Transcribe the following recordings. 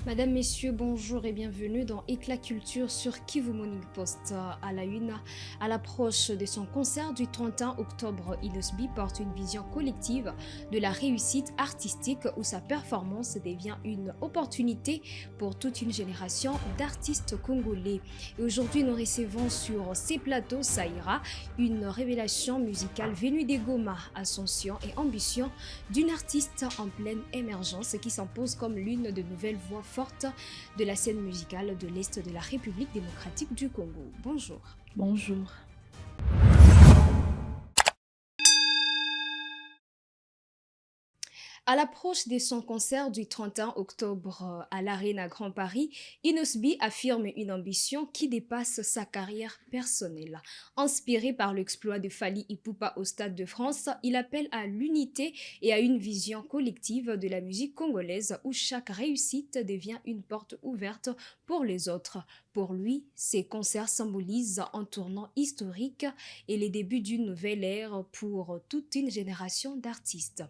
Madame, Messieurs, bonjour et bienvenue dans Éclat Culture sur Kivu Morning Post. À la une, à l'approche de son concert du 31 octobre, Inosbi porte une vision collective de la réussite artistique où sa performance devient une opportunité pour toute une génération d'artistes congolais. Et aujourd'hui, nous recevons sur ces plateaux Saïra, une révélation musicale venue des Goma, Ascension et ambition d'une artiste en pleine émergence qui s'impose comme l'une de nouvelles voix forte de la scène musicale de l'Est de la République démocratique du Congo. Bonjour. Bonjour. À l'approche de son concert du 31 octobre à l'Arena Grand Paris, Inosbi affirme une ambition qui dépasse sa carrière personnelle. Inspiré par l'exploit de Fally Ipupa au Stade de France, il appelle à l'unité et à une vision collective de la musique congolaise où chaque réussite devient une porte ouverte pour les autres. Pour lui, ces concerts symbolisent un tournant historique et les débuts d'une nouvelle ère pour toute une génération d'artistes.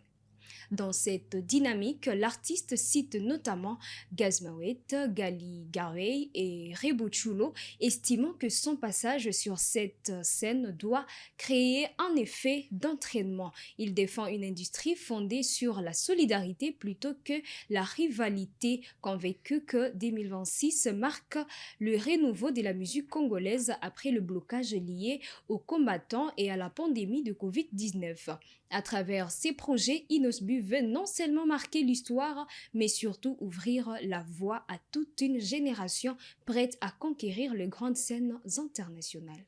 Dans cette dynamique, l'artiste cite notamment Gazmawet, Gali Garvey et Rebuchulo, estimant que son passage sur cette scène doit créer un effet d'entraînement. Il défend une industrie fondée sur la solidarité plutôt que la rivalité, convaincu que 2026 marque le renouveau de la musique congolaise après le blocage lié aux combattants et à la pandémie de Covid-19. À travers ces projets, Inosbu veut non seulement marquer l'histoire, mais surtout ouvrir la voie à toute une génération prête à conquérir les grandes scènes internationales.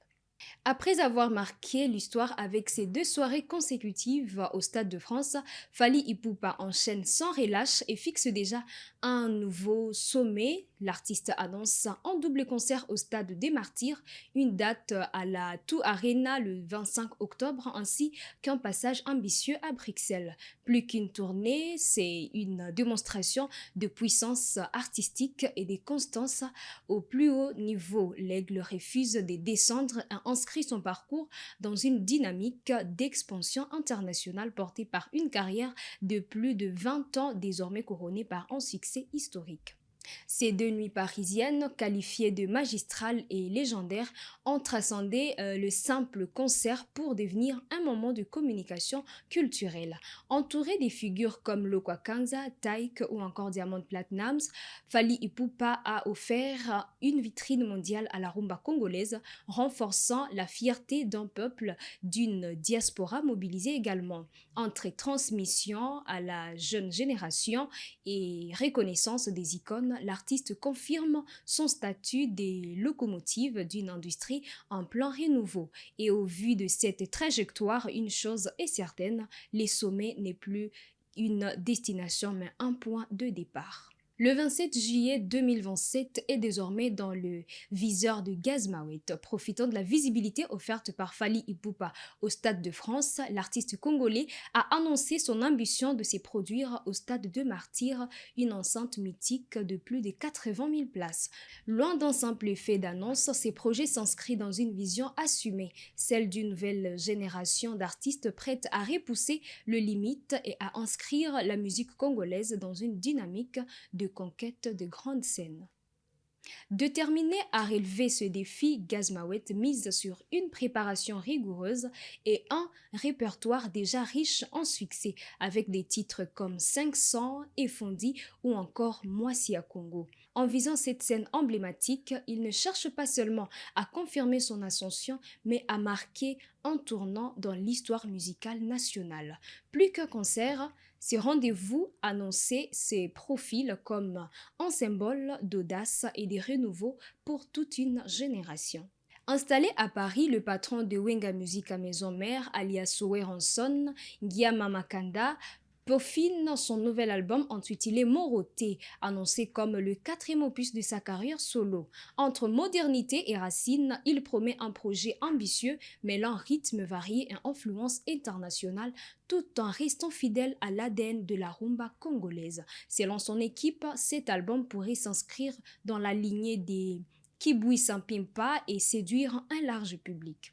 Après avoir marqué l'histoire avec ses 2 soirées consécutives au Stade de France, Fally Ipupa enchaîne sans relâche et fixe déjà un nouveau sommet. L'artiste annonce un double concert au Stade des Martyrs, une date à la Tout Arena le 25 octobre ainsi qu'un passage ambitieux à Bruxelles. Plus qu'une tournée, c'est une démonstration de puissance artistique et de constance au plus haut niveau. L'Aigle refuse de descendre et inscrit son parcours dans une dynamique d'expansion internationale portée par une carrière de plus de 20 ans désormais couronnée par un succès historique. Ces 2 nuits parisiennes, qualifiées de magistrales et légendaires, ont transcendé le simple concert pour devenir un moment de communication culturelle. Entouré des figures comme Lokwa Kanza, Taïk ou encore Diamond Platnumz, Fally Ipupa a offert une vitrine mondiale à la rumba congolaise, renforçant la fierté d'un peuple, d'une diaspora mobilisée également. Entre transmission à la jeune génération et reconnaissance des icônes, l'artiste confirme son statut des locomotives d'une industrie en plein renouveau. Et au vu de cette trajectoire, une chose est certaine, les sommets n'est plus une destination mais un point de départ. Le 27 juillet 2027 est désormais dans le viseur de Gazmawet. Profitant de la visibilité offerte par Fally Ipupa au Stade de France, l'artiste congolais a annoncé son ambition de se produire au Stade de Martyrs, une enceinte mythique de plus de 80 000 places. Loin d'un simple effet d'annonce, ces projets s'inscrivent dans une vision assumée, celle d'une nouvelle génération d'artistes prêtes à repousser le limite et à inscrire la musique congolaise dans une dynamique de conquête de grandes scènes. Déterminé à relever ce défi, Gazmawet mise sur une préparation rigoureuse et un répertoire déjà riche en succès, avec des titres comme 500, Effondi ou encore Moissi à Congo. En visant cette scène emblématique, il ne cherche pas seulement à confirmer son ascension, mais à marquer un tournant dans l'histoire musicale nationale. Plus qu'un concert, ces rendez-vous annonçaient ses profils comme un symbole d'audace et de renouveau pour toute une génération. Installé à Paris, le patron de Wenga Music à Maison Mère, alias Sowe Ranson, Guillaume Makanda, peaufine son nouvel album intitulé Moroté, annoncé comme le 4e opus de sa carrière solo. Entre modernité et racines, il promet un projet ambitieux mêlant rythme varié et influence internationale tout en restant fidèle à l'ADN de la rumba congolaise. Selon son équipe, cet album pourrait s'inscrire dans la lignée des Kibui Sampimpa et séduire un large public.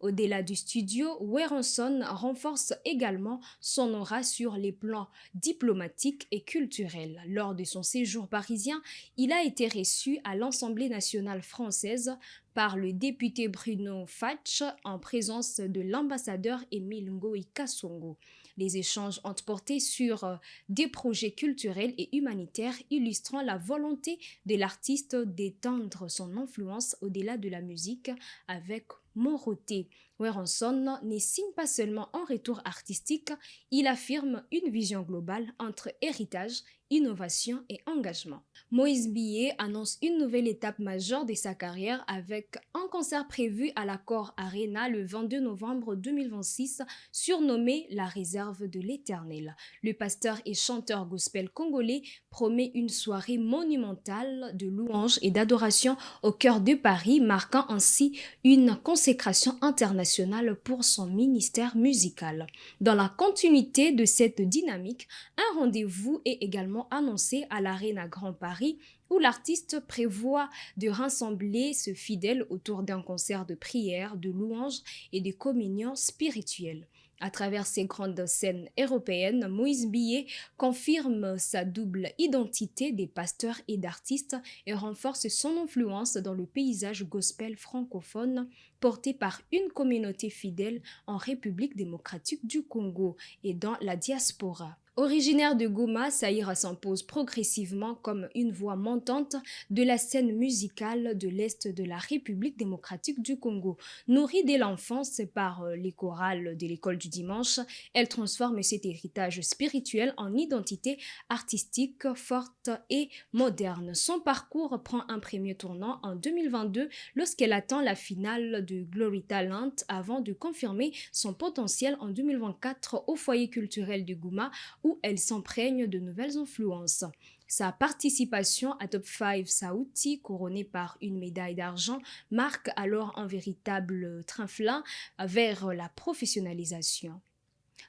Au-delà du studio, Werenson renforce également son aura sur les plans diplomatiques et culturels. Lors de son séjour parisien, il a été reçu à l'Assemblée nationale française par le député Bruno Fatch en présence de l'ambassadeur Émile Ngoï Kasongo. Les échanges ont porté sur des projets culturels et humanitaires illustrant la volonté de l'artiste d'étendre son influence au-delà de la musique avec Moroté. Werenson ne signe pas seulement un retour artistique, il affirme une vision globale entre héritage, innovation et engagement. Moïse Billet annonce une nouvelle étape majeure de sa carrière avec un concert prévu à l'Accor Arena le 22 novembre 2026, surnommé La Réserve de l'Éternel. Le pasteur et chanteur gospel congolais promet une soirée monumentale de louanges et d'adoration au cœur de Paris, marquant ainsi une consécration internationale pour son ministère musical. Dans la continuité de cette dynamique, un rendez-vous est également annoncé à l'Arena Grand Paris où l'artiste prévoit de rassembler ses fidèles autour d'un concert de prière, de louanges et de communion spirituelle. À travers ces grandes scènes européennes, Moïse Billet confirme sa double identité des pasteurs et d'artistes et renforce son influence dans le paysage gospel francophone porté par une communauté fidèle en République démocratique du Congo et dans la diaspora. Originaire de Goma, Saïra s'impose progressivement comme une voix montante de la scène musicale de l'Est de la République démocratique du Congo. Nourrie dès l'enfance par les chorales de l'école du dimanche, elle transforme cet héritage spirituel en identité artistique forte et moderne. Son parcours prend un premier tournant en 2022 lorsqu'elle atteint la finale de Glory Talent avant de confirmer son potentiel en 2024 au foyer culturel de Goma où elle s'imprègne de nouvelles influences. Sa participation à Top 5 Saouti, couronnée par une médaille d'argent, marque alors un véritable tremplin vers la professionnalisation.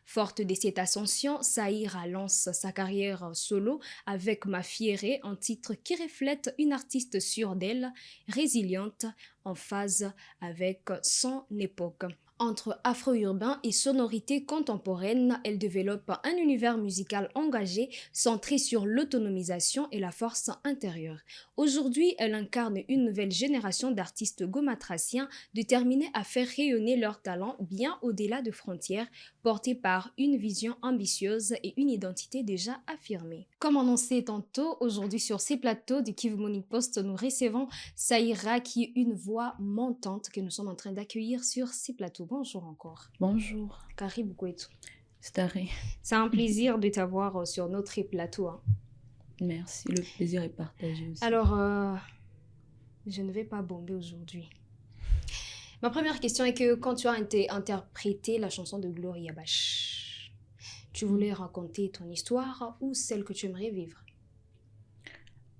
Forte de cette ascension, Saïra lance sa carrière solo avec Ma Fieré, un titre qui reflète une artiste sûre d'elle, résiliente, en phase avec son époque. Entre afro-urbain et sonorité contemporaine, elle développe un univers musical engagé, centré sur l'autonomisation et la force intérieure. Aujourd'hui, elle incarne une nouvelle génération d'artistes gomatraciens déterminés à faire rayonner leur talent bien au-delà de frontières, portés par une vision ambitieuse et une identité déjà affirmée. Comme annoncé tantôt, aujourd'hui sur ces plateaux du Kivu Morning Post, nous recevons Saïra qui est une voix montante que nous sommes en train d'accueillir sur ces plateaux. Bonjour encore. Bonjour. Karibu kwetu. Staré. C'est un plaisir de t'avoir sur notre plateau. Hein. Merci, le plaisir est partagé aussi. Alors, je ne vais pas bomber aujourd'hui. Ma première question est que quand tu as interprété la chanson de Gloria Bach, tu voulais raconter ton histoire ou celle que tu aimerais vivre?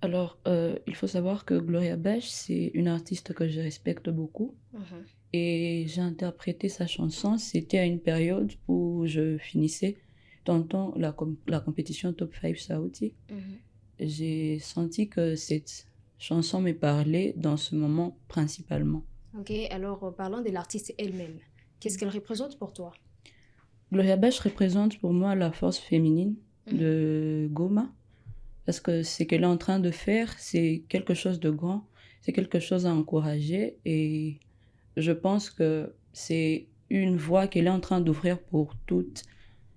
Alors, il faut savoir que Gloria Bach, c'est une artiste que je respecte beaucoup. Et j'ai interprété sa chanson, c'était à une période où je finissais tantôt la compétition Top 5 Saouti. J'ai senti que cette chanson me parlait dans ce moment principalement. Ok, alors parlons de l'artiste elle-même. Qu'est-ce qu'elle représente pour toi? Gloria Bach représente pour moi la force féminine de Goma. Parce que ce qu'elle est en train de faire, c'est quelque chose de grand, c'est quelque chose à encourager et je pense que c'est une voie qu'elle est en train d'ouvrir pour toutes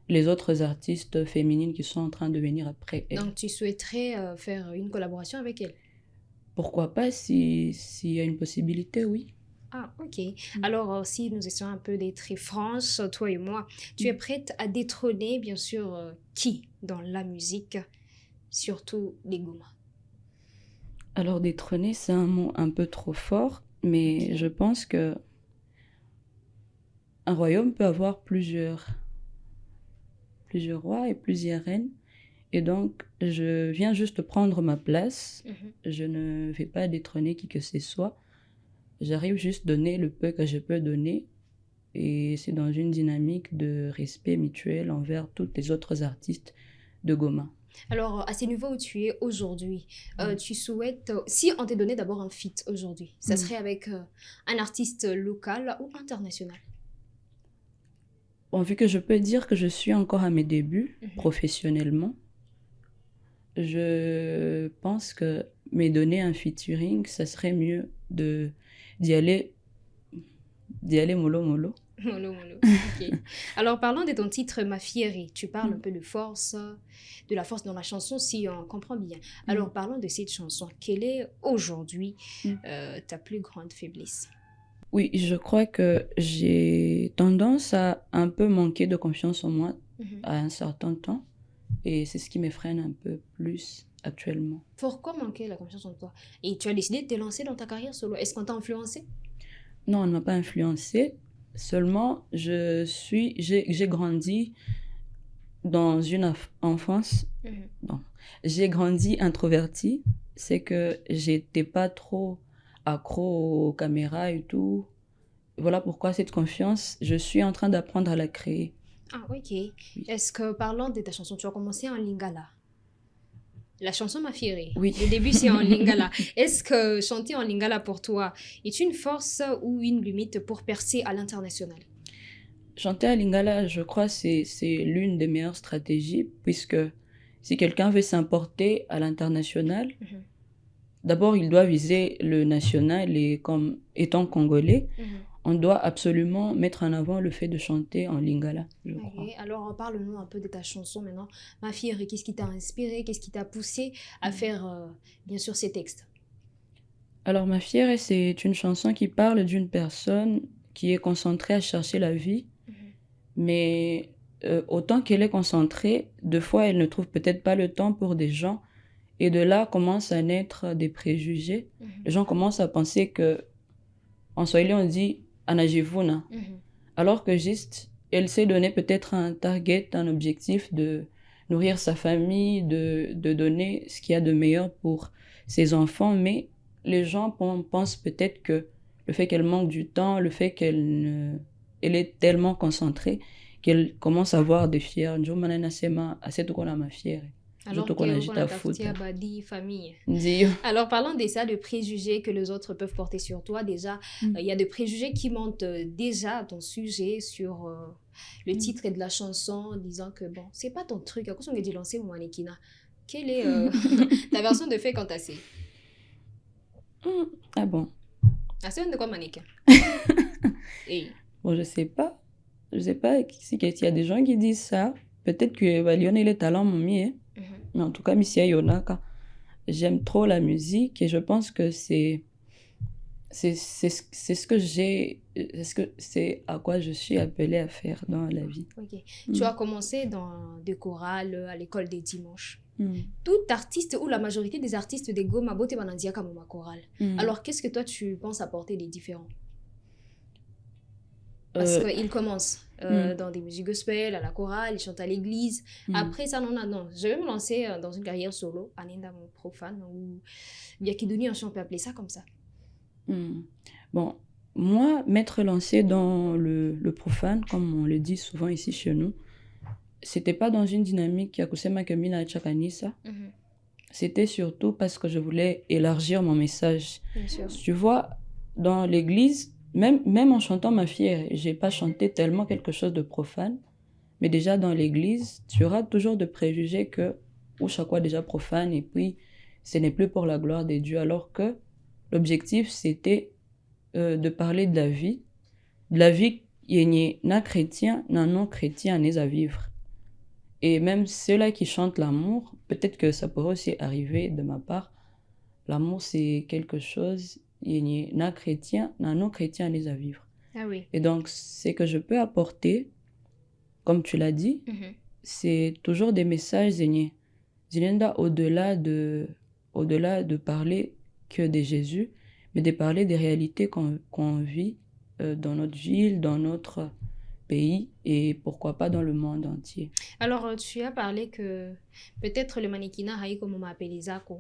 les autres artistes féminines qui sont en train de venir après elle. Donc tu souhaiterais faire une collaboration avec elle? Pourquoi pas, s'il y a une possibilité, oui. Ah, ok. Alors, si nous essayons un peu d'être très franches, toi et moi, tu es prête à détrôner, bien sûr, qui dans la musique, surtout les Goma? Alors, détrôner, c'est un mot un peu trop fort, mais je pense que un royaume peut avoir plusieurs rois et plusieurs reines. Et donc, je viens juste prendre ma place. Je ne vais pas détrôner qui que ce soit. J'arrive juste donner le peu que je peux donner. Et c'est dans une dynamique de respect mutuel envers tous les autres artistes de Goma. Alors, à ce niveau où tu es aujourd'hui, tu souhaites, si on te donnait d'abord un feat aujourd'hui, ça serait avec un artiste local ou international? Bon, vu que je peux dire que je suis encore à mes débuts professionnellement, je pense que me donner un featuring, ça serait mieux d'y aller, mollo mollo. Mollo, mollo. Ok. Alors, parlons de ton titre Ma Fieri. Tu parles un peu de force, de la force dans la chanson, si on comprend bien. Alors, parlons de cette chanson. Quelle est aujourd'hui ta plus grande faiblesse? Oui, je crois que j'ai tendance à un peu manquer de confiance en moi à un certain temps. Et c'est ce qui me freine un peu plus actuellement. Pourquoi manquer la confiance en toi? Et tu as décidé de te lancer dans ta carrière solo. Est-ce qu'on t'a influencé? Non, on ne m'a pas influencée. Seulement, j'ai grandi dans une enfance. Non, j'ai grandi introvertie. C'est que j'étais pas trop accro aux caméras et tout. Voilà pourquoi cette confiance, je suis en train d'apprendre à la créer. Ah, ok. Oui. Est-ce que, parlant de ta chanson, tu as commencé en lingala? La chanson m'a fiéré. Oui. Le début, c'est en lingala. Est-ce que chanter en lingala pour toi est une force ou une limite pour percer à l'international? Chanter à lingala, je crois, c'est l'une des meilleures stratégies, puisque si quelqu'un veut s'importer à l'international, d'abord, il doit viser le national et comme étant congolais, on doit absolument mettre en avant le fait de chanter en lingala, je crois. Alors, parle-nous un peu de ta chanson maintenant. Ma Fieri, qu'est-ce qui t'a inspiré? Qu'est-ce qui t'a poussé à faire, bien sûr, ces textes? Alors, Ma Fière, c'est une chanson qui parle d'une personne qui est concentrée à chercher la vie, mais autant qu'elle est concentrée, deux fois, elle ne trouve peut-être pas le temps pour des gens. Et de là commencent à naître des préjugés. Les gens commencent à penser que, en swahili, on dit anajivuna. Alors que juste, elle s'est donné peut-être un target, un objectif de nourrir sa famille, de donner ce qu'il y a de meilleur pour ses enfants. Mais les gens pensent peut-être que le fait qu'elle manque du temps, le fait qu'elle est tellement concentrée qu'elle commence à avoir des fiers. Alors famille. Alors parlons de ça, de préjugés que les autres peuvent porter sur toi. Déjà, il y a des préjugés qui montent déjà à ton sujet sur le titre de la chanson, disant que bon, c'est pas ton truc. À cause on a dit lancer mon mannequin. Quelle est ta version de fait quant à ça? Ah bon? C'est de quoi mannequin? Bon, je sais pas. Je sais pas s'il y a des gens qui disent ça. Peut-être que Lyon est le talent, mon mieux. Mais en tout cas, Missia Yonaka, j'aime trop la musique et je pense que c'est ce que c'est à quoi je suis appelée à faire dans la vie. Tu as commencé dans des chorales à l'école des dimanches. Tout artiste ou la majorité des artistes de Goma bote banandia comme ma chorale. Alors qu'est-ce que toi tu penses apporter des différents? Parce qu'ils commencent dans des musiques gospel, à la chorale, ils chantent à l'église. Après ça, non. Je vais me lancer dans une carrière solo, à Nenda mon profane, ou Yakiduni, on peut appeler ça comme ça. Bon, moi, m'être lancée dans le profane, comme on le dit souvent ici chez nous, c'était pas dans une dynamique ya kusema que mina acha kanisa. C'était surtout parce que je voulais élargir mon message. Bien sûr. Tu vois, dans l'église, même en chantant Ma Fière, j'ai pas chanté tellement quelque chose de profane, mais déjà dans l'église, tu auras toujours de préjugés que ou chaque fois déjà profane et puis ce n'est plus pour la gloire de Dieu, alors que l'objectif c'était de parler de la vie yenye na chrétien, na non chrétien n'est à vivre. Et même ceux-là qui chantent l'amour, peut-être que ça pourrait aussi arriver de ma part. L'amour c'est quelque chose na chrétien, na non chrétien n'est à vivre. Ah oui. Et donc ce que je peux apporter, comme tu l'as dit, c'est toujours des messages zinenda au-delà de parler que de Jésus, mais de parler des réalités qu'on vit dans notre ville, dans notre pays et pourquoi pas dans le monde entier. Alors, tu as parlé que peut-être le mannequinat a comme on m'a appelé Zako.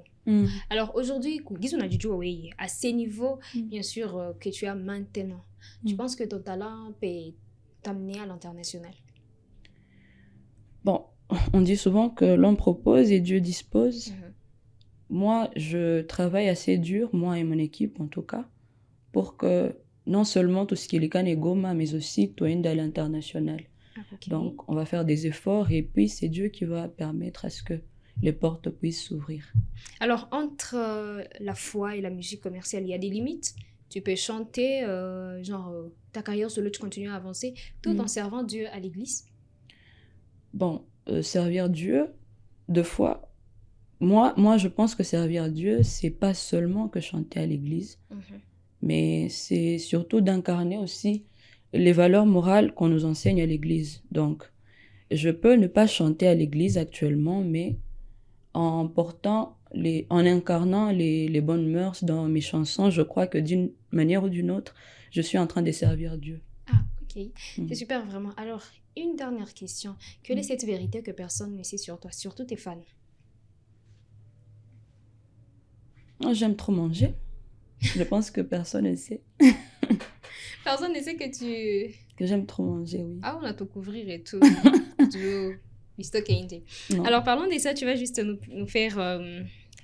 Alors aujourd'hui, à ces niveaux, bien sûr, que tu as maintenant, tu penses que ton talent peut t'amener à l'international? Bon, On dit souvent que l'homme propose et Dieu dispose. Moi, je travaille assez dur, moi et mon équipe en tout cas, pour que non seulement tout ce qui est le et Goma, mais aussi Toenda à l'international. Okay. Donc, on va faire des efforts et puis c'est Dieu qui va permettre à ce que les portes puissent s'ouvrir. Alors, entre la foi et la musique commerciale, il y a des limites. Tu peux chanter, ta carrière solo, tu continues à avancer, tout en servant Dieu à l'église. Bon, servir Dieu, deux fois. Moi, je pense que servir Dieu, c'est pas seulement que chanter à l'église, mais c'est surtout d'incarner aussi les valeurs morales qu'on nous enseigne à l'église. Donc, je peux ne pas chanter à l'église actuellement, mais en incarnant les bonnes mœurs dans mes chansons, je crois que d'une manière ou d'une autre, je suis en train de servir Dieu. Ah, ok. C'est super, vraiment. Alors, une dernière question. Quelle est cette vérité que personne ne sait sur toi, surtout tes fans? J'aime trop manger. Je pense que personne ne sait. Personne ne sait que j'aime trop manger, oui. Ah, on a tout couvrir et tout. Alors, parlons de ça, tu vas juste nous faire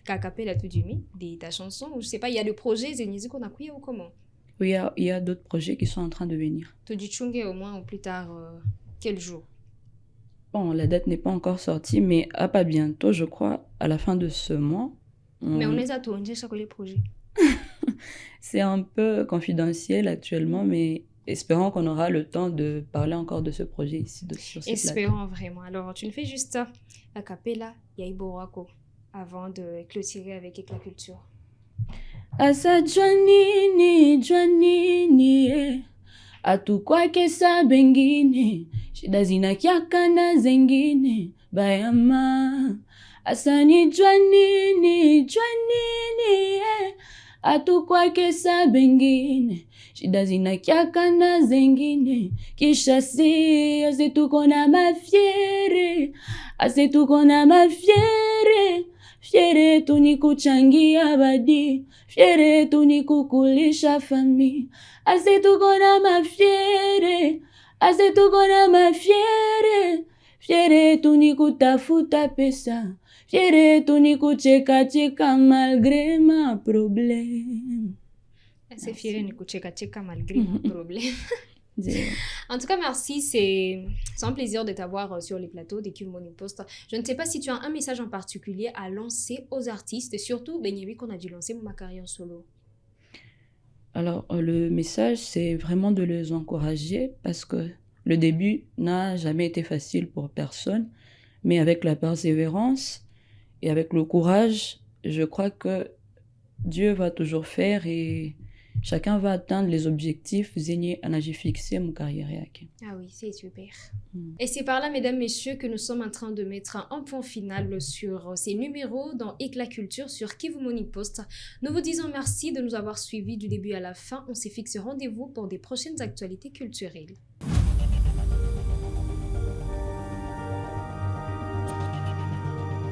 Kakapela tout du de ta chanson. Ou je sais pas, il y a des projets, Zenizi qu'on a pris ou comment? Oui, il y a d'autres projets qui sont en train de venir. Tu dis Tchungé au moins ou plus tard, quel jour? Bon, la date n'est pas encore sortie, mais à pas bientôt, je crois, à la fin de ce mois. Mais on les a tournés chaque les projets. C'est un peu confidentiel actuellement, mais espérons qu'on aura le temps de parler encore de ce projet ici, sur ce plateau. Espérons vraiment. Alors, tu nous fais juste ça, a cappella, Yaiborako, avant de clôturer avec Éclat Culture. Asa Joanini, atukwake sa bengine, shida zinakiaka na zengine, bayama. Asani Joanini, atukwake sa bengine, shida zinakiaka na zengine, kisha si asetuko na mafiere, fiere tu ni kuchangia badi, fiere tu ni kukulisha fami, asetuko na mafiere, fiere tu ni kutafuta pesa, fiere tu ni kucheka malgré ma problème. C'est fiere ni kucheka malgré mon problème. En tout cas, merci. C'est un plaisir de t'avoir sur les plateaux d'Équipe Morning Post. Je ne sais pas si tu as un message en particulier à lancer aux artistes, surtout Benyebi qu'on a dû lancer ma carrière solo. Alors, le message, c'est vraiment de les encourager parce que le début n'a jamais été facile pour personne, mais avec la persévérance et avec le courage, je crois que Dieu va toujours faire et chacun va atteindre les objectifs fixés mon carrière. Ah oui, c'est super. Et c'est par là, mesdames, messieurs, que nous sommes en train de mettre un point final sur ces numéros dans Éclat Culture sur Kivu Morning Post. Nous vous disons merci de nous avoir suivis du début à la fin. On s'est fixé rendez-vous pour des prochaines actualités culturelles.